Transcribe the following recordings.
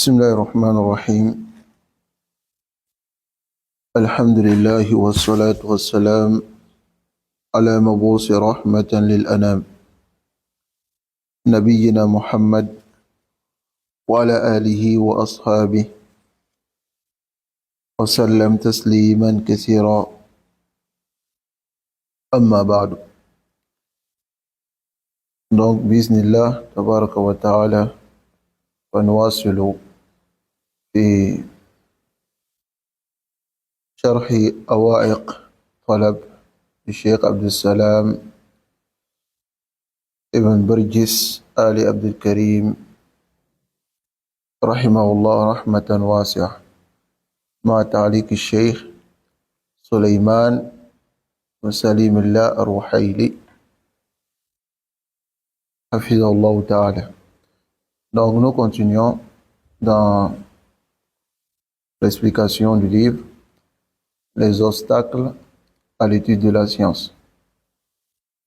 بسم الله الرحمن الرحيم. الحمد لله والصلاة والسلام على مبعوث رحمة للأنام نبينا محمد وعلى آله وأصحابه وسلم تسليما كثيرا. أما بعد. Donc, bismillah, tabaraka wa ta'ala, ونواصل في شرح أوائق طلب الشيخ عبد السلام ابن برجس آل عبد الكريم رحمه الله رحمة واسعة مع تعليق الشيخ سليمان وسليم الله الروحيلي حفظه الله تعالى. Donc nous continuons dans l'explication du livre Les obstacles à l'étude de la science.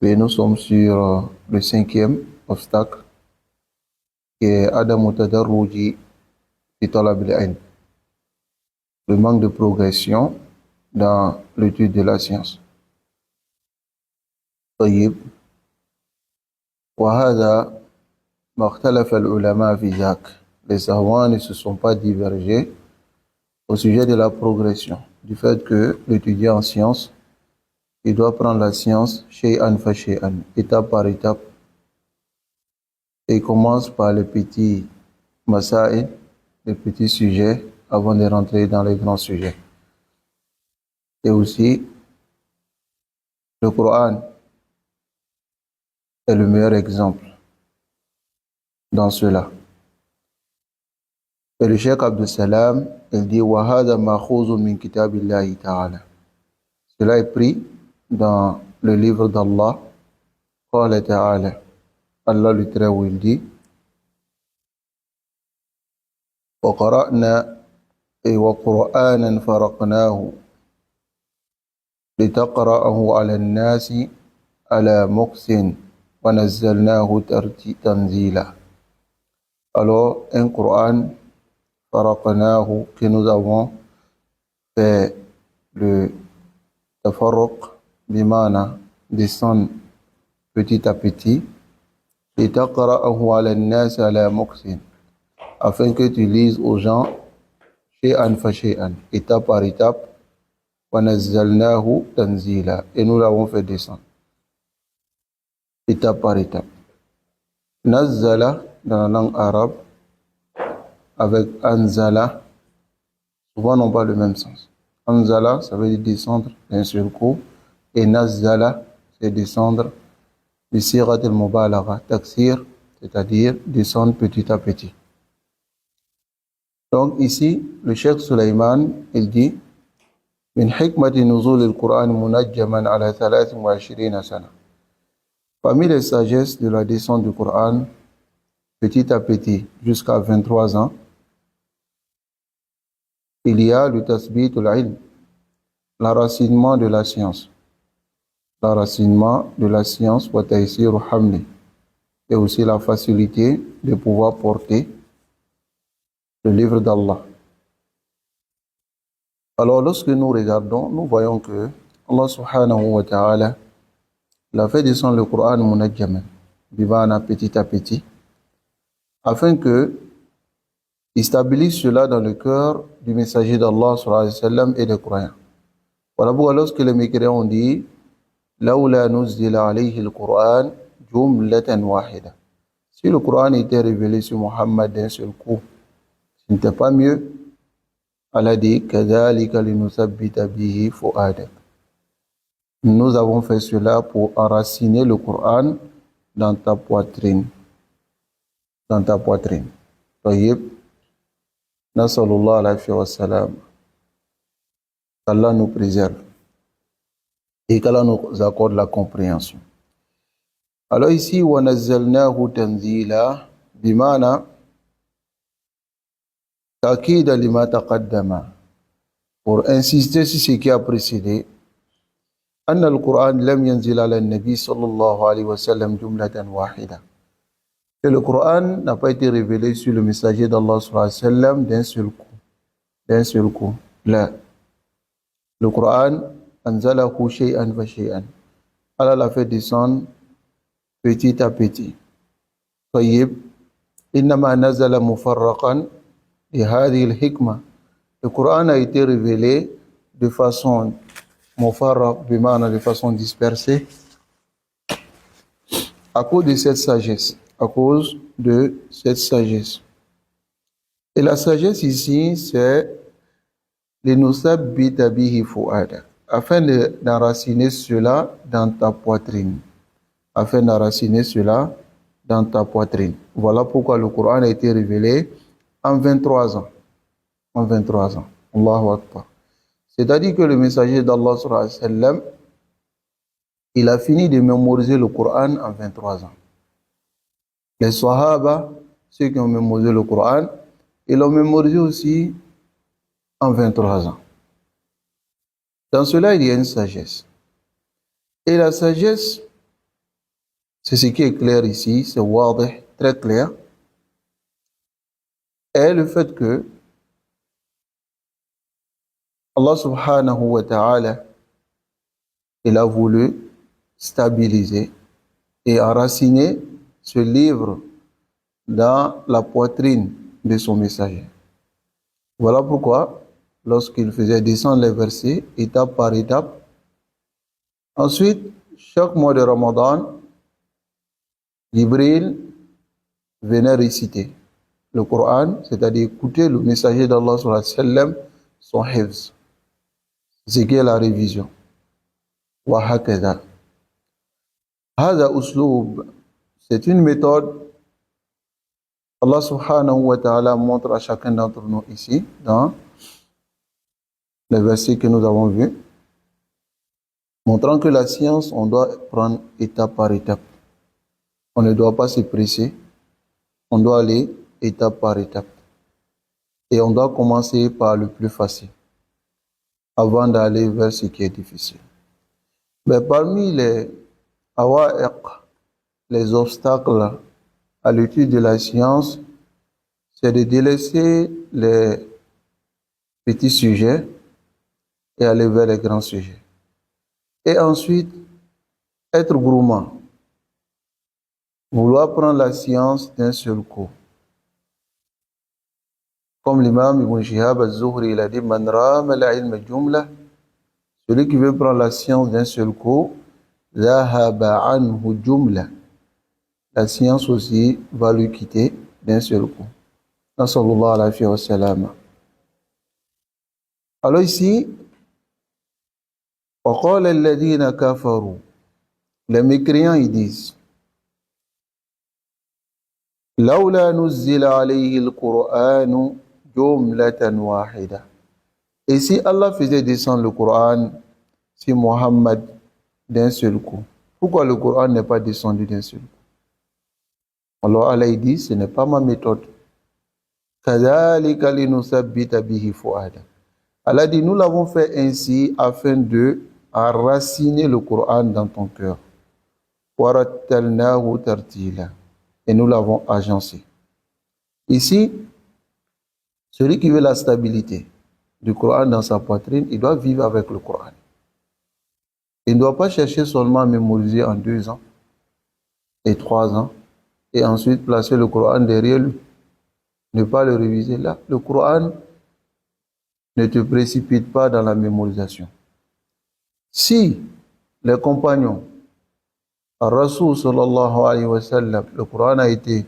Et nous sommes sur le 5e obstacle qui est Adamu Tadarruji fi talab al-ilm, le manque de progression dans l'étude de la science. طيب وهذا ما اختلف العلماء في ذاك. Les savants ne se sont pas divergés au sujet de la progression, du fait que l'étudiant en sciences, il doit prendre la science shay'an fa shay'an, étape par étape. Et il commence par les petits masaïl, les petits sujets, avant de rentrer dans les grands sujets. Et aussi, le Coran est le meilleur exemple dans cela. Et le Cheikh Abdel Salam, il dit وَهَذَا مَأْخُوذٌ مِنْ كِتَابِ اللَّهِ تَعَالَى. Cela est pris dans le livre d'Allah. قال تعالى, Allah le très haut, il dit وَقَرَأْنَا وَقُرْآنًا فَرَقْنَاهُ لِتَقْرَأَهُ عَلَى النَّاسِ عَلَى مُكْثٍ وَنَزَّلْنَاهُ تَنزِيلًا. Alors, un Coran faraqnahu, que nous avons fait le tafarruq bimana, descendre petit à petit, et taqra'ahu ala an-nas ala muqsin, afin que tu lises aux gens shay'an fa shay'an, étape par étape, wa nazzalnahu tanzila, et nous l'avons fait descendre étape par étape. Nazzala dans la langue arabe avec anzala souvent n'ont pas le même sens. Anzala, ça veut dire descendre d'un seul coup, et nazzala, c'est descendre bi sirat al-mubalagha, taksir, c'est-à-dire descendre petit à petit. Donc ici, le Cheikh Sulayman, il dit min hikmati nuzul al-Qur'an munajjaman ala 23 sana. Parmi les sagesses de la descente du Coran, petit à petit, jusqu'à 23 ans, il y a le tasbit al-ilm, l'enracinement de la science. L'enracinement de la science, wa taysir hamli, et aussi la facilité de pouvoir porter le livre d'Allah. Alors lorsque nous regardons, nous voyons que Allah subhanahu wa ta'ala l'a fait descendre le Coran munajjaman, bimana petit à petit, afin que il stabilise cela dans le cœur du messager d'Allah sallallahu alayhi wa sallam et des croyants. Voilà pourquoi lorsque les mécréants ont dit Laoula nuzila alayhi al-Qur'an jumlatan wahida. Si le Coran était révélé sur Muhammad d'un seul coup, ce n'était pas mieux. Allah dit Kadhalika linuthabbita bihi fu'adak. Nous avons fait cela pour enraciner le Coran dans ta poitrine. Dans ta poitrine. Tayyib. Nasallallahu alayhi wa sallam. Qu'Allah nous préserve et qu'Allah nous accorde la compréhension. Alors ici, wa nazzalnahu tanzila, bimana ta'kida lima taqaddama, pour insister sur ce qui a précédé. أن القرآن لم ينزل على النبي صلى الله عليه وسلم جملة واحدة. que le Coran n'a pas été révélé sur le messager d'Allah sallallahu alayhi wa sallam d'un seul coup. D'un seul coup. Là, le Coran, anzalahu shay'an fa shay'an. Allah l'a fait descendre petit à petit. طيب إنما نزل مفرقا لهذه الحكمة. Le Coran a été révélé de façon mufarraq, de façon dispersée, à cause de cette sagesse. À cause de cette sagesse. Et la sagesse ici, c'est لِنُثَبِّتَ بِهِ فُؤَادَكَ, afin d'enraciner cela dans ta poitrine. Afin d'enraciner cela dans ta poitrine. Voilà pourquoi le Coran a été révélé en 23 ans. En 23 ans. Allahu Akbar. C'est-à-dire que le messager d'Allah sallallahu alayhi wa sallam, il a fini de mémoriser le Coran en 23 ans. Les Sahaba, ceux qui ont mémorisé le Coran, ils l'ont mémorisé aussi en 23 ans. Dans cela, il y a une sagesse. Et la sagesse, c'est ce qui est clair ici, c'est wadih, très clair, est le fait que Allah subhanahu wa ta'ala, il a voulu stabiliser et enraciner ce livre dans la poitrine de son messager. Voilà pourquoi, lorsqu'il faisait descendre les versets, étape par étape, ensuite, chaque mois de Ramadan, Jibril venait réciter le Coran, c'est-à-dire écouter le messager d'Allah sallallahu alayhi wa sallam, son hifz. C'est qui est la révision. Wa hakada. Hada uslub, c'est une méthode. Allah subhanahu wa ta'ala montre à chacun d'entre nous ici, dans les versets que nous avons vus, montrant que la science, on doit prendre étape par étape. On ne doit pas se presser, on doit aller étape par étape. Et on doit commencer par le plus facile, avant d'aller vers ce qui est difficile. Mais parmi les awa'iq, les obstacles à l'étude de la science, c'est de délaisser les petits sujets et aller vers les grands sujets. Et ensuite, être gourmand. Vouloir prendre la science d'un seul coup. Comme l'imam Ibn Shihab al-Zuhri, il a dit, Man rama al-ilm jumla, celui qui veut prendre la science d'un seul coup, zahaba anhu jumla. La science aussi va lui quitter d'un seul coup. Nasallallahu alayhi wa sallam. Alors ici, وَقَالَ الَّذِينَ كَفَرُوا, les mécréants ils disent, لَوْلَا نُزِّلَ عَلَيْهِ الْقُرْآنُ جُمْلَةً وَاحِدَةً. Et si Allah faisait descendre le Coran sur Muhammad d'un seul coup, pourquoi le Coran n'est pas descendu d'un seul coup? Alors Allah dit, ce n'est pas ma méthode. كَذَلِكَ لِنُثَبِّتَ بِهِ فُؤَادَكَ. Allah dit, nous l'avons fait ainsi afin de enraciner le Coran dans ton cœur. وَرَتَّلْنَاهُ تَرْتِيلًا. Et nous l'avons agencé. Ici, celui qui veut la stabilité du Coran dans sa poitrine, il doit vivre avec le Coran. Il ne doit pas chercher seulement à mémoriser en 2 ans et 3 ans et ensuite placer le Coran derrière lui. Ne pas le réviser là. Le Coran ne te précipite pas dans la mémorisation. Si les compagnons, Rasul sallallahu alayhi wa sallam, le Coran a été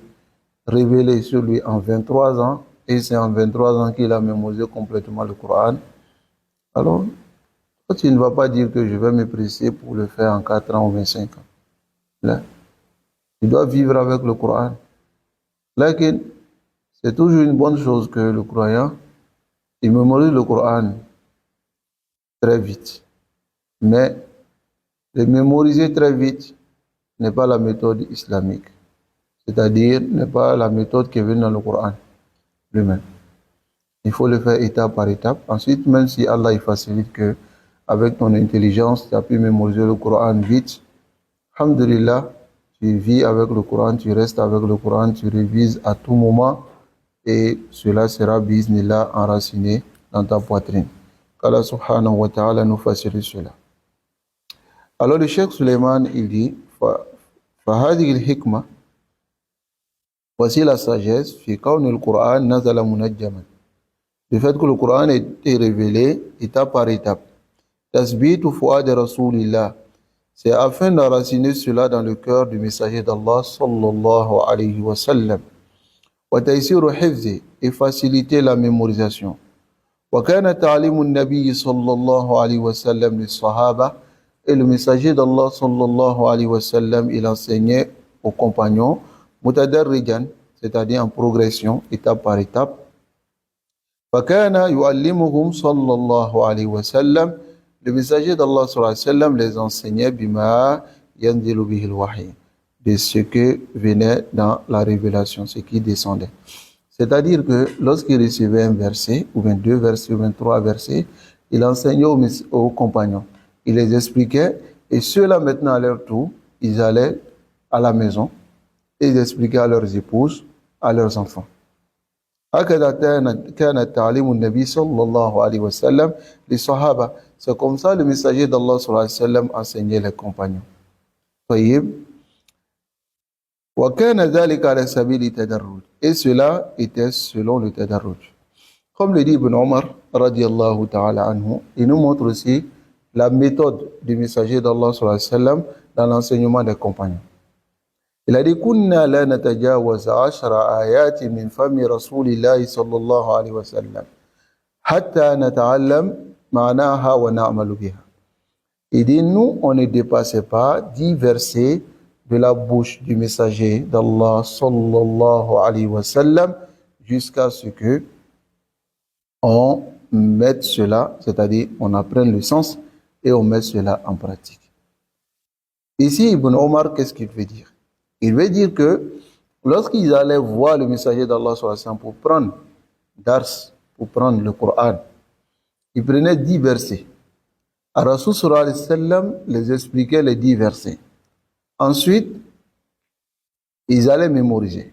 révélé sur lui en 23 ans, et c'est en 23 ans qu'il a mémorisé complètement le Coran, alors tu ne vas pas dire que je vais me presser pour le faire en 4 ans ou 25 ans. Là, tu dois vivre avec le Coran. Là, c'est toujours une bonne chose que le croyant, il mémorise le Coran très vite. Mais le mémoriser très vite n'est pas la méthode islamique. C'est-à-dire, n'est pas la méthode qui est venue dans le Coran lui-même. Il faut le faire étape par étape. Ensuite, même si Allah il facilite que, avec ton intelligence, tu as pu mémoriser le Coran vite, alhamdulillah, Tu vis avec le Coran, tu restes avec le Coran, tu révises à tout moment et cela sera bismillah enraciné dans ta poitrine. Qu'Allah subhanahu wa ta'ala nous facilite cela. Alors le Cheikh Suleiman, il dit, فهذه الحكمة, voici la sagesse, في كون القرآن نزل منجما. Le fait que le Coran ait été révélé étape par étape. تثبيت فؤاد رسول الله, c'est afin d'enraciner cela dans le cœur du messager d'Allah sallallahu alayhi wa sallam. وتيسير حفظه, et faciliter la mémorisation. وكان تعليم النبي صلى الله عليه وسلم للصحابة, et le messager d'Allah sallallahu alayhi wa sallam, il enseignait aux compagnons mutadarrijan, c'est-à-dire en progression, étape par étape. فكان يعلمهم صلى الله عليه وسلم, le messager d'Allah sallallahu alayhi wa sallam les enseignait بما ينزل به الوحي, de ce que venait dans la révélation, ce qui descendait. C'est-à-dire que lorsqu'il recevait un verset, ou bien deux versets, ou bien trois versets, il enseignait aux compagnons. Il les expliquait, et ceux-là maintenant à leur tour, ils allaient à la maison, et ils expliquaient à leurs épouses, à leurs enfants. هكذا كان التعليم النبي صلى الله عليه وسلم للصحابة. C'est comme ça le messager d'Allah sallallahu alayhi wa sallam enseignait les compagnons. طيب. وكان ذلك على سبيل التدرج, et cela était selon le tadarruj. Comme le dit Ibn Omar radiallahu ta'ala anhu, il nous montre aussi la méthode du messager d'Allah sallallahu alayhi wa sallam dans l'enseignement des compagnons. Il a dit كنا لا نتجاوز 10 آيات من فم رسول الله صلى الله عليه وسلم حتى نتعلم معناها ونعمل بها. Il dit nous on ne dépassait pas 10 versets de la bouche du messager d'Allah sallallahu alayhi wa sallam jusqu'à ce que on mette cela, c'est-à-dire on apprenne le sens et on met cela en pratique. Ici, Ibn Omar, qu'est-ce qu'il veut dire? Il veut dire que lorsqu'ils allaient voir le messager d'Allah sallallahu alayhi wa sallam pour prendre dars, pour prendre le Coran, ils prenaient 10 versets. Rasul sallallahu alayhi wa sallam les expliquait les 10 versets. Ensuite, ils allaient mémoriser.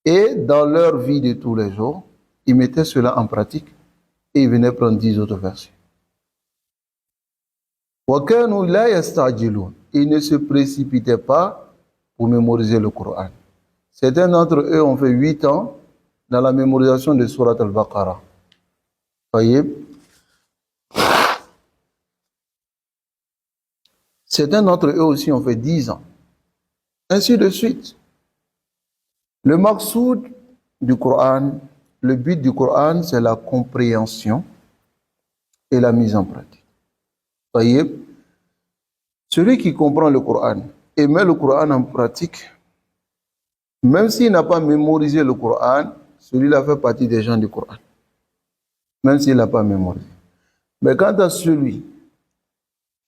Et dans leur vie de tous les jours, ils mettaient cela en pratique et ils venaient prendre 10 autres versets. وَكَانُوا لَا يَسْتَعْجِلُونَ, ils ne se précipitaient pas pour mémoriser le Coran. Certains d'entre eux ont fait 8 ans dans la mémorisation de Surat al-Baqarah. Voyez? Certains d'entre eux aussi ont fait 10 ans. Ainsi de suite. Le maqsoud du Coran, le but du Coran, c'est la compréhension et la mise en pratique. Voyez, celui qui comprend le Coran et met le Coran en pratique, même s'il n'a pas mémorisé le Coran, celui-là fait partie des gens du Coran. Même s'il n'a pas mémorisé. Mais quant à celui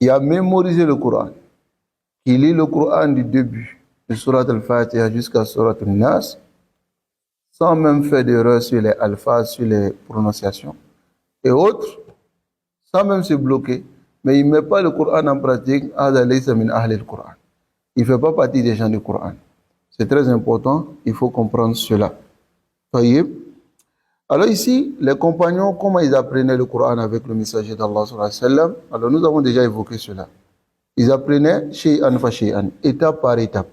qui a mémorisé le Coran, qui lit le Coran du début de Surat al-Fatiha jusqu'à Surat al-Nas, sans même faire d'erreur sur les alphas, sur les prononciations et autres, sans même se bloquer, mais il ne met pas le Coran en pratique, il ne fait pas partie des gens du Coran. C'est très important, il faut comprendre cela. Voyez? Alors ici, les compagnons, comment ils apprenaient le Coran avec le messager d'Allah sallallahu alayhi wa sallam? Alors nous avons déjà évoqué cela. Ils apprenaient shay'an fa shay'an, étape par étape.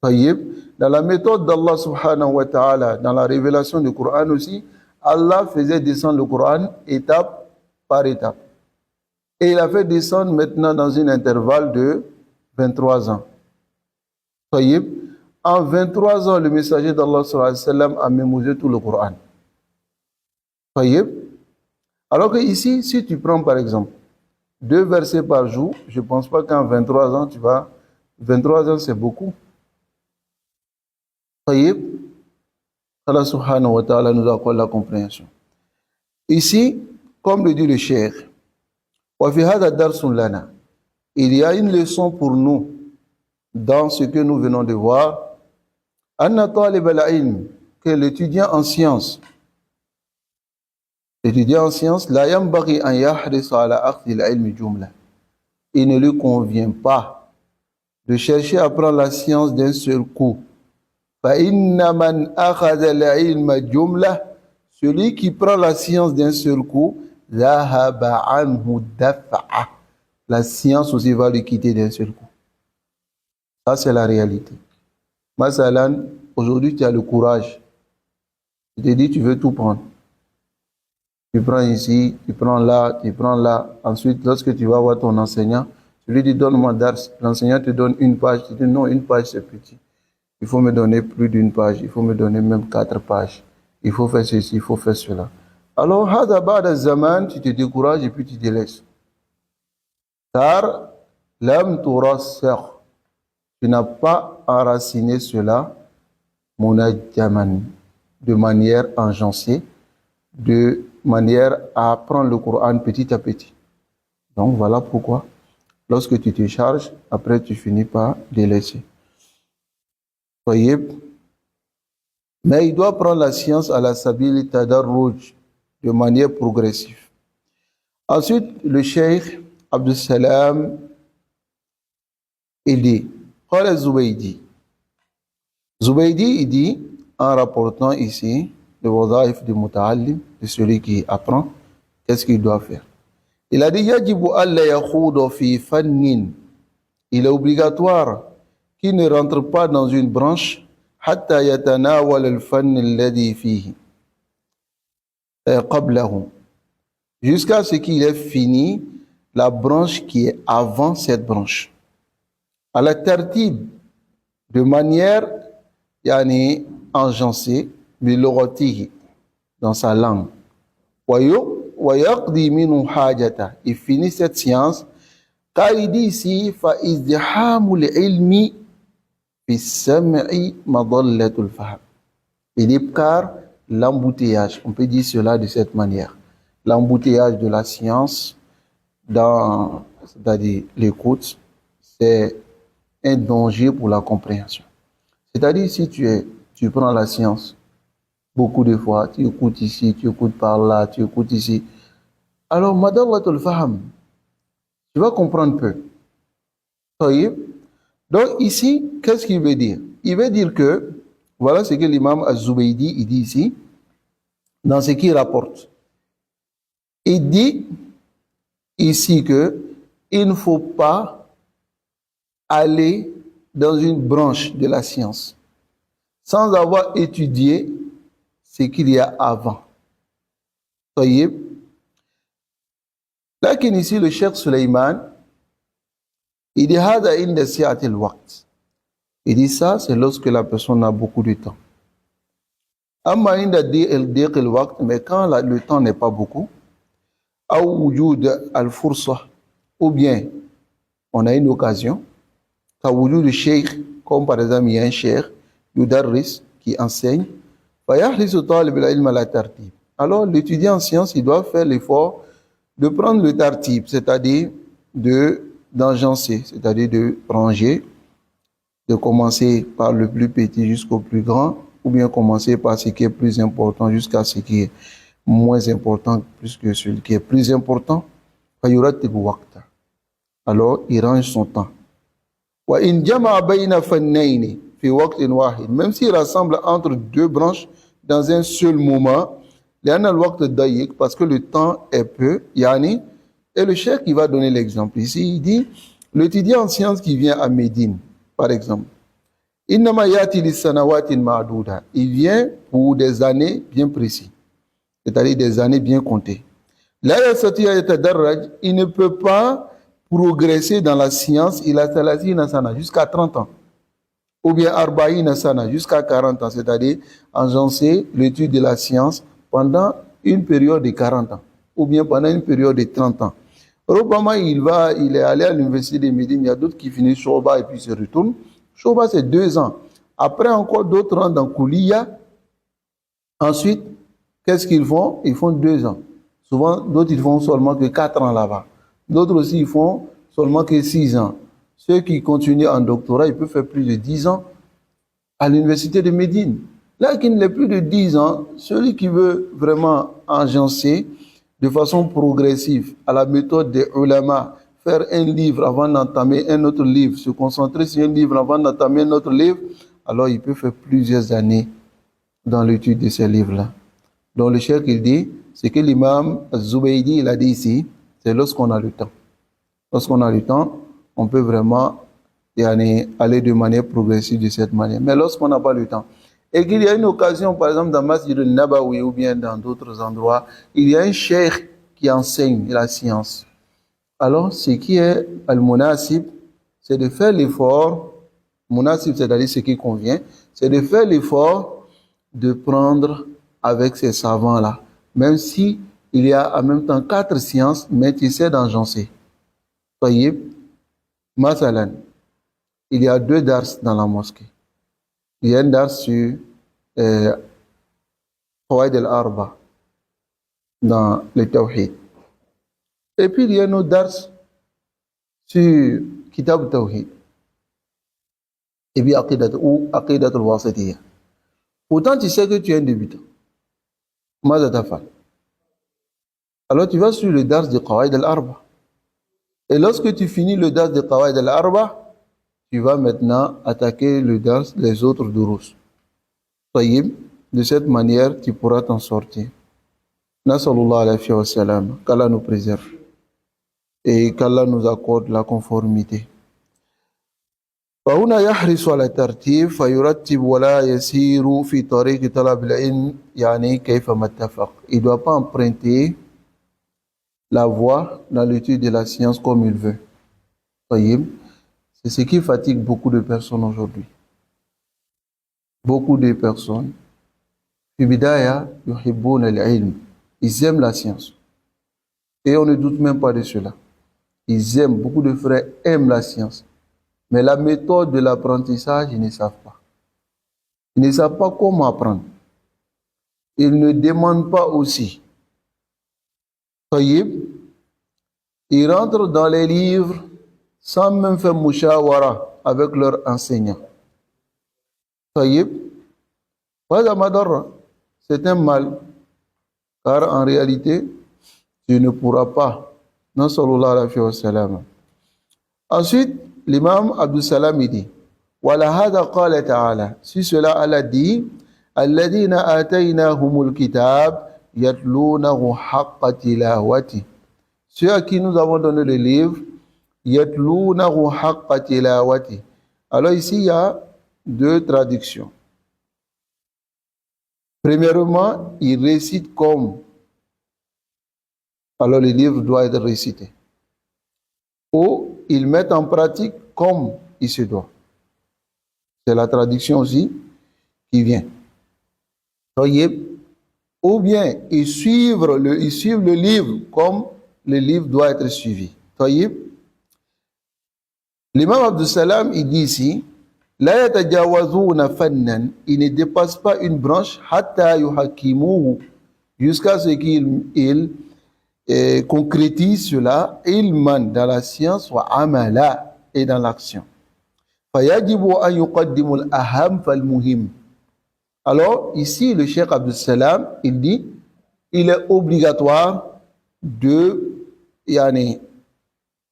Voyez? Dans la méthode d'Allah subhanahu wa ta'ala, dans la révélation du Coran aussi, Allah faisait descendre le Coran étape par étape. Et il a fait descendre maintenant dans un intervalle de 23 ans. Voyez? En 23 ans, le messager d'Allah sallallahu alayhi wa sallam a mémorisé tout le Coran. Voyez? Alors que ici, si tu prends par exemple 2 versets par jour, je ne pense pas qu'en 23 ans, 23 ans, c'est beaucoup. Voyez? Allah subhanahu wa ta'ala nous accorde la compréhension. Ici, comme le dit le cheikh, il y a une leçon pour nous dans ce que nous venons de voir, que l'étudiant en sciences, il ne lui convient pas de chercher à apprendre la science d'un seul coup. فَإِنَّ مَنْ أَخَذَ الْعِلْمَ جُمْلَةً, celui qui prend la science d'un seul coup, ذَهَبَ عَنْهُ دَفْعًا, la science aussi va le quitter d'un seul coup. Ça, c'est la réalité. Masalan, aujourd'hui, tu as le courage. Tu te dis, tu veux tout prendre. Tu prends ici, tu prends là, tu prends là. Ensuite, lorsque tu vas voir ton enseignant, tu lui dis, donne-moi dars. L'enseignant te donne une page. Tu dis, non, une page, c'est petit. Il faut me donner plus d'une page. Il faut me donner même 4 pages. Il faut faire ceci, il faut faire cela. Alors, hada ba'da zaman, tu te décourages et puis tu te laisses. Car, lam turassakh, tu n'as pas enraciné cela, munajjaman, de manière agencée, de manière à apprendre le Coran petit à petit. Donc voilà pourquoi, lorsque tu te charges, après tu finis par délaisser. Voyez, mais il doit prendre la science à la sabili tadarruj, de manière progressive. Ensuite, le cheikh Abdus Salam, il dit, Qala Zubaydi. Zubaydi, il dit, en rapportant ici le wadhaif du muta'allim, de celui qui apprend, qu'est-ce qu'il doit faire? Il a dit, Yajibu alla yakhuda fi fannin. Il est obligatoire qu'il ne rentre pas dans une branche hatta yatanawal al-fann alladhi fihi qablahu, jusqu'à ce qu'il ait fini la branche qui est avant cette branche. À la tartib, de manière yani agencée, biloratihi, dans sa langue. Wa yaqdi minhu hajata, il finit cette science, car il dit ici, fa izdihamul ilmi fi sam'i madallatul fahm. Il dit car l'embouteillage, on peut dire cela de cette manière, l'embouteillage de la science dans, c'est-à-dire l'écoute, c'est un danger pour la compréhension. C'est-à-dire si tu prends la science, beaucoup de fois, tu écoutes ici, tu écoutes par là, tu écoutes ici, alors madallatul fahm, tu vas comprendre peu. Donc ici, qu'est-ce qu'il veut dire? Il veut dire que, voilà ce que l'imam Az-Zubaydi il dit ici, dans ce qu'il rapporte. Il dit ici que il ne faut pas aller dans une branche de la science sans avoir étudié ce qu'il y a avant. Soyez. Là ici le Cheikh Suleiman, il dit hada inda si'atil waqt. Il dit ça, c'est lorsque la personne a beaucoup de temps. Amma inda diq al waqt, mais quand le temps n'est pas beaucoup, ou wujud al fursa, ou bien on a une occasion, ka wujud sheikh, comme par exemple il y a un cheikh, yudarris, qui enseigne, fa yahlisu talib al ilm ala tartib. Alors l'étudiant en sciences, il doit faire l'effort de prendre le tartib, c'est-à-dire d'agencer, c'est-à-dire de ranger, de commencer par le plus petit jusqu'au plus grand, ou bien commencer par ce qui est plus important jusqu'à ce qui est moins important, plus que celui qui est plus important. Alors, il range son temps. Même s'il rassemble entre deux branches dans un seul moment, parce que le temps est peu, et le cheikh qui va donner l'exemple ici, il dit, l'étudiant en sciences qui vient à Médine, par exemple, il vient pour des années bien précises, c'est-à-dire des années bien comptées. Il ne peut pas progresser dans la science, il a jusqu'à 30 ans, ou bien Arbaïna sana, jusqu'à 40 ans, c'est-à-dire engencer l'étude de la science pendant une période de 40 ans, ou bien pendant une période de 30 ans. Robama, il est allé à l'université de Médine, il y a d'autres qui finissent Shoba et puis se retournent. Shoba, c'est 2 ans. Après, encore d'autres rentrent dans Kouliya. Ensuite, qu'est-ce qu'ils font? Ils font 2 ans. Souvent, d'autres, ils font seulement que 4 ans là-bas. D'autres aussi, ils font seulement que 6 ans. Ceux qui continuent en doctorat, ils peuvent faire plus de 10 ans à l'université de Médine. Là, qu'il n'est plus de 10 ans, celui qui veut vraiment engencer de façon progressive à la méthode des ulama, faire un livre avant d'entamer un autre livre, se concentrer sur un livre avant d'entamer un autre livre, alors il peut faire plusieurs années dans l'étude de ces livres-là. Donc le cheikh il dit, c'est que l'imam Zubaydi il a dit ici, c'est lorsqu'on a le temps. Lorsqu'on a le temps, on peut vraiment aller de manière progressive de cette manière. Mais lorsqu'on n'a pas le temps, et qu'il y a une occasion, par exemple dans Masjid al-Nabawi ou bien dans d'autres endroits, il y a un cheikh qui enseigne la science. Alors, ce qui est al-munasib, c'est de faire l'effort, munasib c'est-à-dire ce qui convient, c'est de faire l'effort de prendre avec ces savants-là. Même si il y a en même temps 4 sciences, mais tu essaies d'agencer. Tayyib, masalan, il y a 2 dars dans la mosquée. Il y a un dars sur Qawaid al-Arba, dans le Tawhid. Et puis il y a un autre dars sur Kitab al-Tawhid. Et puis Aqidat al-Wasitiyya. Pourtant, tu sais que tu es un débutant. Maza tafal. Alors tu vas sur le dars de Qawaid al-Arba. Et lorsque tu finis le dars de Qawaid al-Arba, tu vas maintenant attaquer le dars les autres durus. Tayyib, de cette manière, tu pourras t'en sortir. Nasallallahu alayhi wa sallam, qu'Allah nous préserve et qu'Allah nous accorde la conformité. فهنا يحرص على الترتيب فيرتب ولا يسير في طريق طلب العلم يعني كيفما اتفق. Il ne doit pas emprunter la voie dans l'étude de la science comme il veut. Tayyib, c'est ce qui fatigue beaucoup de personnes aujourd'hui. Beaucoup de personnes, fi bidaya yuhibbuna al-ilm. Ils aiment la science. Et on ne doute même pas de cela. Ils aiment, beaucoup de frères aiment la science. Mais la méthode de l'apprentissage, ils ne savent pas. Ils ne savent pas comment apprendre. Ils ne demandent pas aussi. Tayyib, ils rentrent dans les livres sans même faire mushawara avec leurs enseignants. Tayyib, c'est un mal. Car en réalité, tu ne pourras pas. Non, sallallahu alayhi wa sallam. Ensuite, l'imam Abdul Salam dit, Wala hada qala ta'ala. Si cela Allah dit, Alladina ataynahumul kitab yatlunahu haqqa tilawati. Ceux à qui nous avons donné le livre, yatlunahu haqqa tilawati. Alors ici, il y a 2 traductions. Premièrement, il récite comme. Alors le livre doit être récité. Ou ils mettent en pratique comme il se doit. C'est la traduction aussi qui vient. Ou bien ils suivent le livre comme le livre doit être suivi. L'imam Abdul Salam, il dit ici, La yatajawazuna fannan, il ne dépasse pas une branche, hatta yuhakimuhu, jusqu'à ce qu'il concrétise cela, ilman dans la science, wa amala, et dans l'action. Fayajibu an yuqaddimu al-aham fal-muhim. Alors, ici, le cheikh Abdul Salam, il dit, il est obligatoire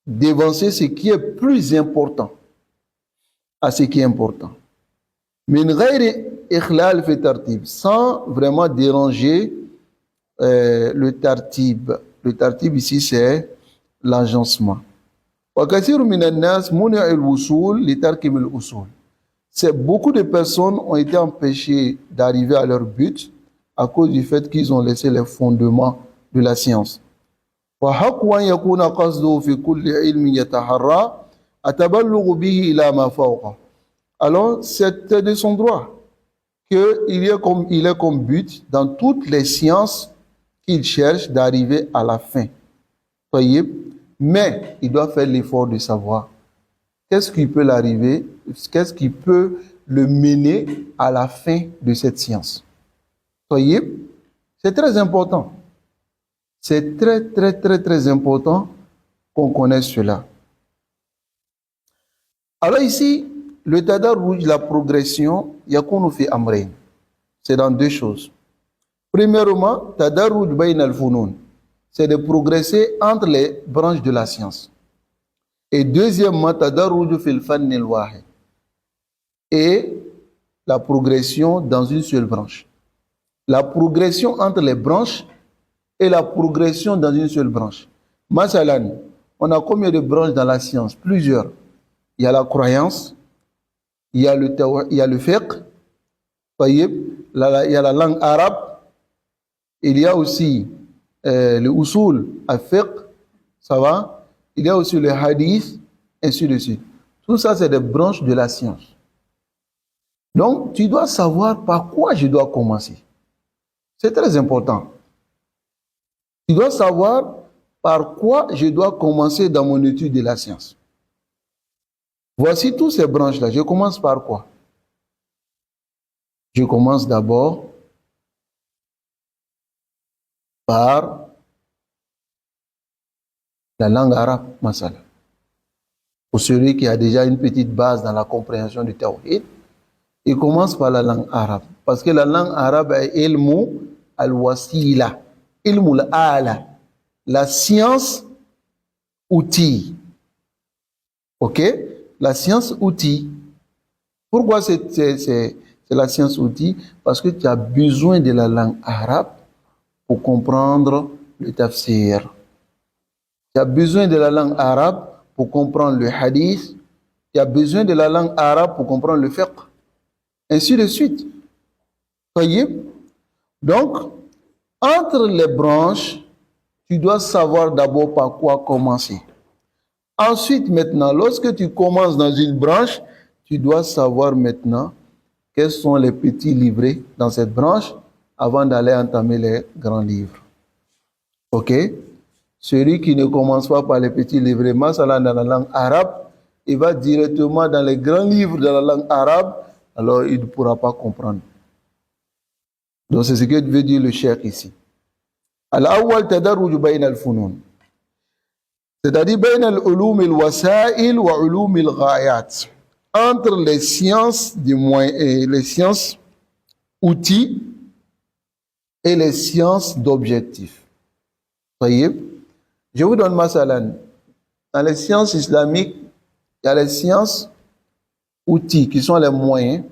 d'évancer ce qui est plus important à ce qui est important. Min ghayri ikhlal fi tartib, sans vraiment déranger le tartib. Le tartib ici, c'est l'agencement. Wa kathiru min an-nas muni'a al-wusul li tarkim al-usul. C'est beaucoup de personnes ont été empêchées d'arriver à leur but à cause du fait qu'ils ont laissé les fondements de la science. Wa haqqu an yakuna qasduhu fi kulli ilmin yataharra atabalughu bihi ila ma fawqa. Alors, c'est de son droit qu'il est comme but dans toutes les sciences qu'il cherche d'arriver à la fin. Mais il doit faire l'effort de savoir qu'est-ce qui peut l'arriver, qu'est-ce qui peut le mener à la fin de cette science. C'est très important. C'est très, très, très, très important qu'on connaisse cela. Alors ici, le tadarruj, la progression, yakunu fi amrayn. C'est dans 2 choses. Premièrement, tadarruj bayn al-funun. C'est de progresser entre les branches de la science. Et deuxièmement, tadarruj fil fann al-wahid. Et la progression dans une seule branche. La progression entre les branches et la progression dans une seule branche. Masalan, on a combien de branches dans la science? Plusieurs. Il y a la croyance, il y a le fiqh, il y a la langue arabe, il y a aussi le usul al-fiqh, ça va? Il y a aussi le hadith, ainsi de suite. Tout ça, c'est des branches de la science. Donc, tu dois savoir par quoi je dois commencer. C'est très important. Tu dois savoir par quoi je dois commencer dans mon étude de la science. Voici toutes ces branches-là. Je commence par quoi? Je commence d'abord par la langue arabe, masala. Pour celui qui a déjà une petite base dans la compréhension du tawhid, il commence par la langue arabe. Parce que la langue arabe est ilmu al-wasila, ilmu al-ala, la science outil. Ok? La science outil. Pourquoi c'est la science outil? Parce que tu as besoin de la langue arabe pour comprendre le tafsir. Tu as besoin de la langue arabe pour comprendre le hadith. Tu as besoin de la langue arabe pour comprendre le fiqh. Ainsi de suite. Voyez? Donc, entre les branches, tu dois savoir d'abord par quoi commencer. Ensuite, maintenant, lorsque tu commences dans une branche, tu dois savoir maintenant quels sont les petits livrets dans cette branche avant d'aller entamer les grands livres. Ok? Celui qui ne commence pas par les petits livrets, masala dans la langue arabe, il va directement dans les grands livres de la langue arabe, alors il ne pourra pas comprendre. Donc c'est ce que veut dire le cheikh ici. Al-awwal tadarruj bayna al-funun. C'est-à-dire bayna al-ulum al-wasa'il wa ulum al-ghayat. Entre les sciences des moyens et les sciences outils et les sciences d'objectifs. Voyez? Je vous donne masalan. Dans les sciences islamiques, il y a les sciences outils qui sont les moyens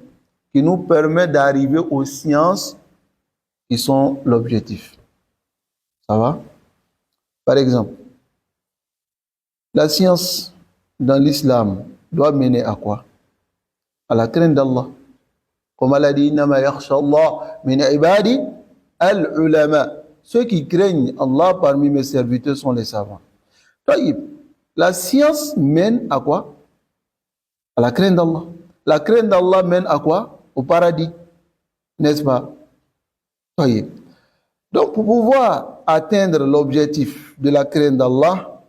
qui nous permettent d'arriver aux sciences qui sont l'objectif. Ça va? Par exemple, la science dans l'islam doit mener à quoi? À la crainte d'Allah. Comme Allah dit, innama yakhsha Allah min ibadi al-ulama. Ceux qui craignent Allah parmi mes serviteurs sont les savants. La science mène à quoi? À la crainte d'Allah. La crainte d'Allah mène à quoi? Au paradis. N'est-ce pas? Donc, pour pouvoir atteindre l'objectif de la crainte d'Allah,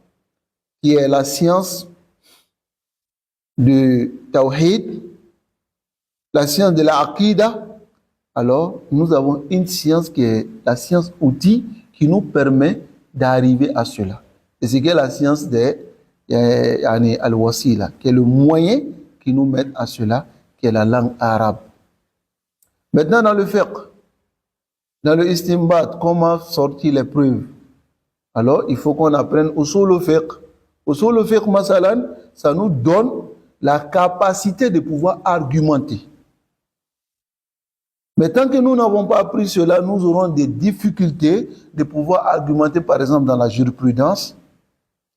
qui est la science du tawhid, la science de la aqidah, alors nous avons une science qui est la science outil qui nous permet d'arriver à cela. Et c'est la science des al-wasila, qui est le moyen qui nous met à cela, qui est la langue arabe. Maintenant, dans le fiqh, dans le istinbat, comment sortir les preuves? Alors, il faut qu'on apprenne usul al-fiqh. Usul al-fiqh, masalan, ça nous donne la capacité de pouvoir argumenter. Mais tant que nous n'avons pas appris cela, nous aurons des difficultés de pouvoir argumenter, par exemple, dans la jurisprudence,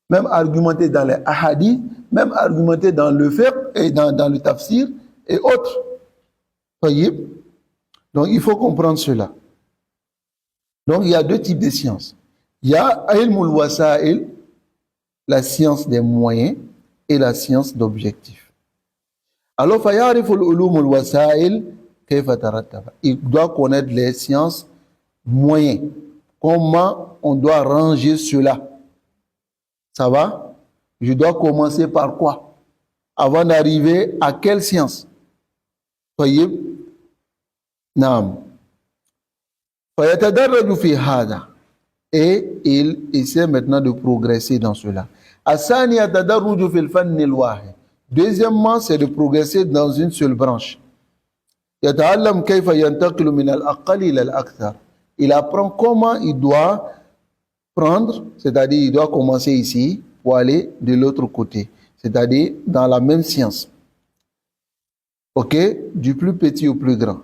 même argumenter dans les ahadiths, même argumenter dans le fiqh et dans le tafsir et autres. Voyez? Donc, il faut comprendre cela. Donc, il y a deux types de sciences. Il y a ilmul wasa'il, la science des moyens, et la science d'objectifs. Alors, fayariful ulumul wasa'il, il doit connaître les sciences moyens. Comment on doit ranger cela? Ça va? Je dois commencer par quoi? Avant d'arriver à quelle science? Voyez? Naam. Et il essaie maintenant de progresser dans cela. Deuxièmement, c'est de progresser dans une seule branche. Il apprend comment il doit prendre, c'est-à-dire il doit commencer ici pour aller de l'autre côté. c'est-à-dire dans la même science. Ok? Du plus petit au plus grand.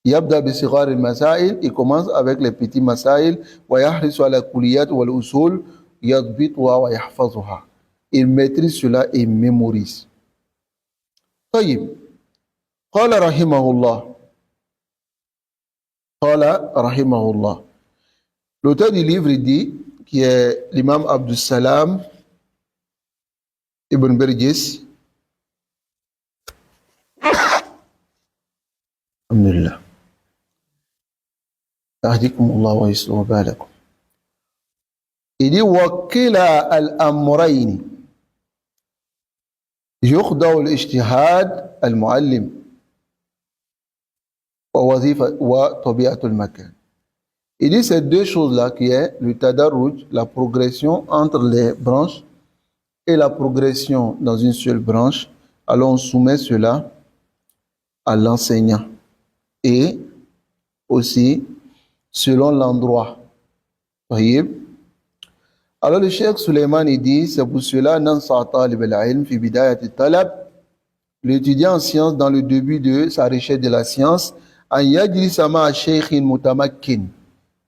Yabda bi sighar al-masail, il commence avec les petits masail, wa yahrisu ala kulliyat wal usul, yadbituha wa yahfazuha. Il maîtrise cela et mémorise. طيب. قال رحمه الله. قال رحمه الله. L'auteur du livre dit, qui est l'imam Abdus Salam Ibn Berjis, alhamdulillah, أهديكم الله ويصلح بالكم. Il dit وكلا الأمرين يخضع الاجتهاد المعلم ووظيفة وطبيعة المكان. Il dit ces deux choses-là qui est le tadarruj, la progression entre les branches et la progression dans une seule branche. Alors on soumet cela à l'enseignant et aussi selon l'endroit. Voyez? Alors le Cheikh Suleiman il dit, c'est pour cela l'étudiant en sciences dans le début de sa recherche de la science,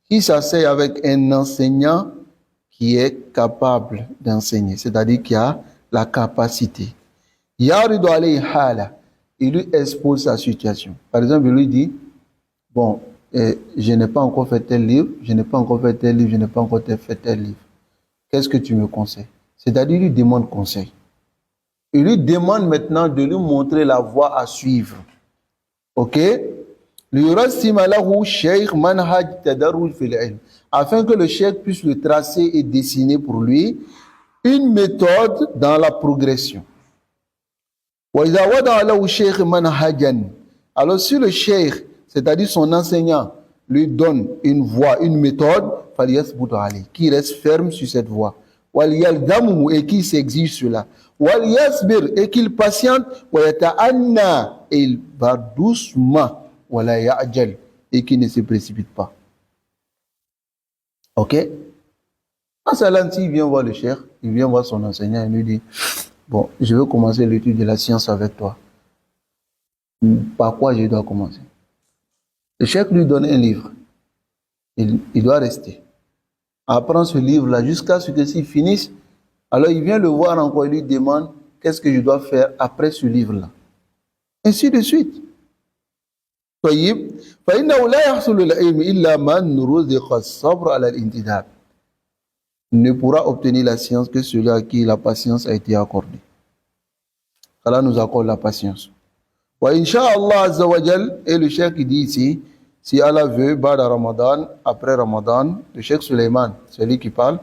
qui s'asseye avec un enseignant qui est capable d'enseigner, c'est-à-dire qui a la capacité. Il lui expose sa situation. Par exemple, il lui dit, bon, je n'ai pas encore fait tel livre, je n'ai pas encore fait tel livre, je n'ai pas encore fait tel livre. Qu'est-ce que tu me conseilles? C'est-à-dire, il lui demande conseil. Il lui demande maintenant de lui montrer la voie à suivre. Ok? Afin que le cheikh puisse le tracer et dessiner pour lui une méthode dans la progression. Alors si le cheikh, c'est-à-dire son enseignant, lui donne une voie, une méthode, qui reste ferme sur cette voie. Et qui s'exige cela. Et qu'il patiente, et il va doucement, et qui ne se précipite pas. Ok? En salant, il vient voir le cheikh, il vient voir son enseignant et lui dit, bon, je veux commencer l'étude de la science avec toi. Par quoi je dois commencer? Le cheikh lui donne un livre. Il doit rester. Apprendre ce livre-là jusqu'à ce que s'il finisse, alors il vient le voir encore et lui demande qu'est-ce que je dois faire après ce livre-là. Ainsi de suite. Il ne pourra obtenir la science que celui à qui la patience a été accordée. Allah nous accorde la patience. Et le cheikh qui dit ici, si Allah veut, Bada Ramadan, après Ramadan, le cheikh Suleiman, c'est lui qui parle,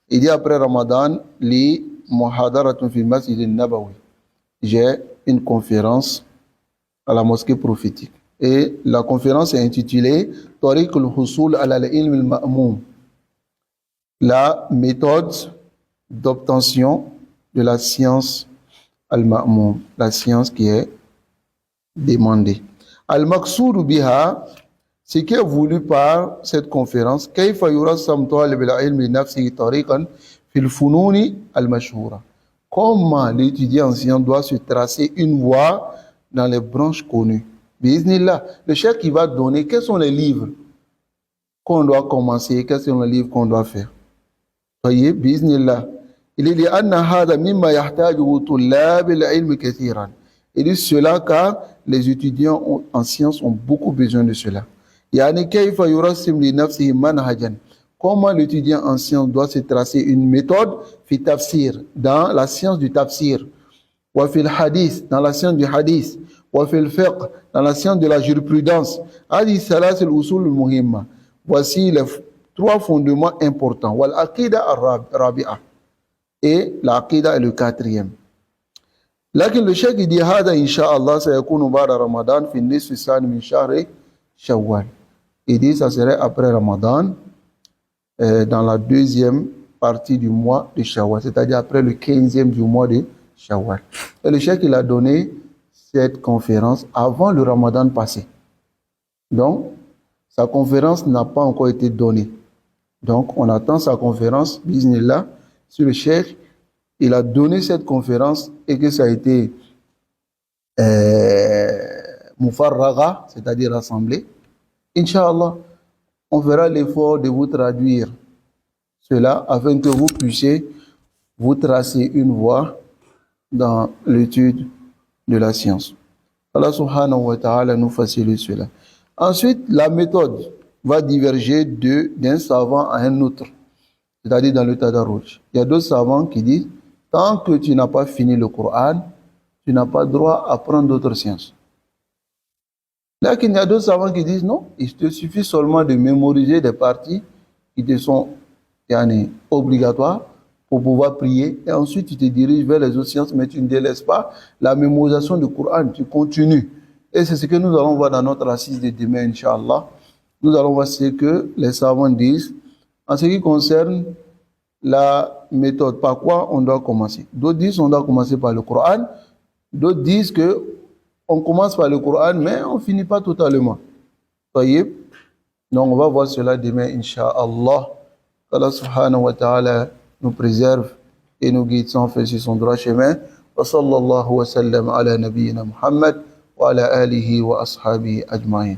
il dit après Ramadan, li muhadaratun fi masjid al-Nabawi. J'ai une conférence à la mosquée prophétique. Et la conférence est intitulée Tariq al-Husul ala al-ilm al-ma'moum. La méthode d'obtention de la science al-ma'moum, la science qui est demandée. Al-Maqsoud biha, ce qui est voulu par cette conférence, comment l'étudiant en science doit se tracer une voie dans les branches connues. Bismillah, le cheikh qui va donner, quels sont les livres qu'on doit commencer, quels sont les livres qu'on doit faire. Voyez, Bismillah. Il dit il dit cela car les étudiants en sciences ont beaucoup besoin de cela. Comment l'étudiant en sciences doit se tracer une méthode dans la science du tafsir, dans la science du hadith, dans la science de la jurisprudence. Voici les trois fondements importants. Et l'aqida est le quatrième. لكن الشيخ dit هذا إن شاء الله سيكون بعد رمضان في النصف الثاني من شهر شوال. Il dit ça serait après Ramadan dans la deuxième partie du mois de Shawwal, c'est-à-dire après le 15e du mois de Shawwal. Et le cheikh il a donné cette conférence avant le Ramadan passé. Donc sa conférence n'a pas encore été donnée. Donc on attend sa conférence, bismillah, si le cheikh il a donné cette conférence et que ça a été mufarraga, c'est-à-dire rassemblé, Inch'Allah, on fera l'effort de vous traduire cela afin que vous puissiez vous tracer une voie dans l'étude de la science. Allah subhanahu wa ta'ala nous facilite cela. Ensuite, la méthode va diverger d'un savant à un autre, c'est-à-dire dans le tadarruj. Il y a d'autres savants qui disent, tant que tu n'as pas fini le Coran, tu n'as pas droit à prendre d'autres sciences. Là, il y a d'autres savants qui disent, non, il te suffit seulement de mémoriser des parties qui te sont obligatoires pour pouvoir prier, et ensuite tu te diriges vers les autres sciences, mais tu ne délaisses pas la mémorisation du Coran, tu continues. Et c'est ce que nous allons voir dans notre assise de demain, Inch'Allah. Nous allons voir ce que les savants disent en ce qui concerne la méthode, par quoi on doit commencer. D'autres disent qu'on doit commencer par le Coran, d'autres disent qu'on commence par le Coran, mais on ne finit pas totalement. Voyez? Donc on va voir cela demain, Inch'Allah. Allah subhanahu wa ta'ala nous préserve et nous guide sans faire sur son droit chemin. Wa sallallahu wa sallam ala nabiyyina Muhammad wa ala alihi wa ashabihi ajma'in.